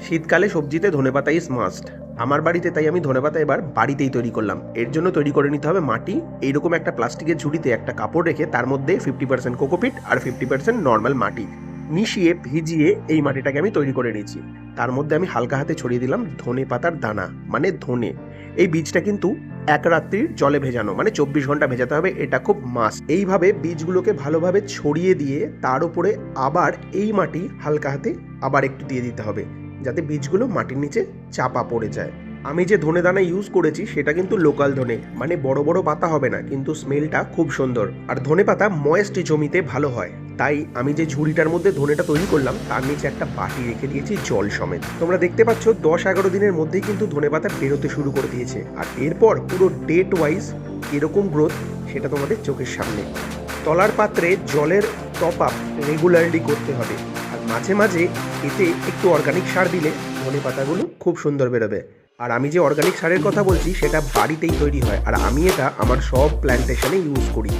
শীতকালে সবজিতে ধনেপাতা ইজ মাস্ট। আমার বাড়িতে তাই আমি ধনেপাতা এবার বাড়িতেই তৈরি করলাম। এর জন্য তৈরি করে নিতে হবে মাটি। এইরকম একটা প্লাস্টিকের ঝুড়িতে একটা কাপড় রেখে তার মধ্যে 50% কোকোপিট আর 50% নর্মাল মাটি মিশিয়ে ভিজিয়ে এই মাটিটাকে আমি তৈরি করে নিয়েছি। তার মধ্যে আমি হালকা হাতে ছড়িয়ে দিলাম ধনে পাতার দানা, মানে ধনে। এই বীজটা কিন্তু এক রাত্রির জলে ভেজানো, মানে 24 ঘন্টা ভেজাতে হবে, এটা খুব মাস্ট। এইভাবে বীজগুলোকে ভালোভাবে ছড়িয়ে দিয়ে তার উপরে আবার এই মাটি হালকা হাতে আবার একটু দিয়ে দিতে হবে, যাতে বীজগুলো মাটির নিচে চাপা পড়ে যায়। আমি যে ধনে দানা ইউজ করেছি সেটা কিন্তু লোকাল ধনে, মানে বড় বড় পাতা হবে না, কিন্তু স্মেলটা খুব সুন্দর। আর ধনে পাতা ময়েস্ট জমিতে ভালো হয়, তাই আমি যে ঝুড়িটার মধ্যে ধনেটা তৈরি করলাম তার নিচে একটা বাটি রেখে দিয়েছি জল সমেত। তোমরা দেখতে পাচ্ছ 10-11 দিনের মধ্যেই কিন্তু ধনে পাতা বেরোতে শুরু করে দিয়েছে। আর এরপর পুরো ডেট ওয়াইজ এরকম গ্রোথ, সেটা তোমাদের চোখের সামনে। তলার পাত্রে জলের টপ আপ রেগুলারলি করতে হবে, আর মাঝে মাঝে এতে একটু অর্গানিক সার দিলে ধনে পাতাগুলো খুব সুন্দর বেরোবে। আর আমি যে অর্গানিক সারের কথা বলছি সেটা বাড়িতেই তৈরি হয়, আর আমি এটা আমার সব প্ল্যান্টেশনে ইউজ করি।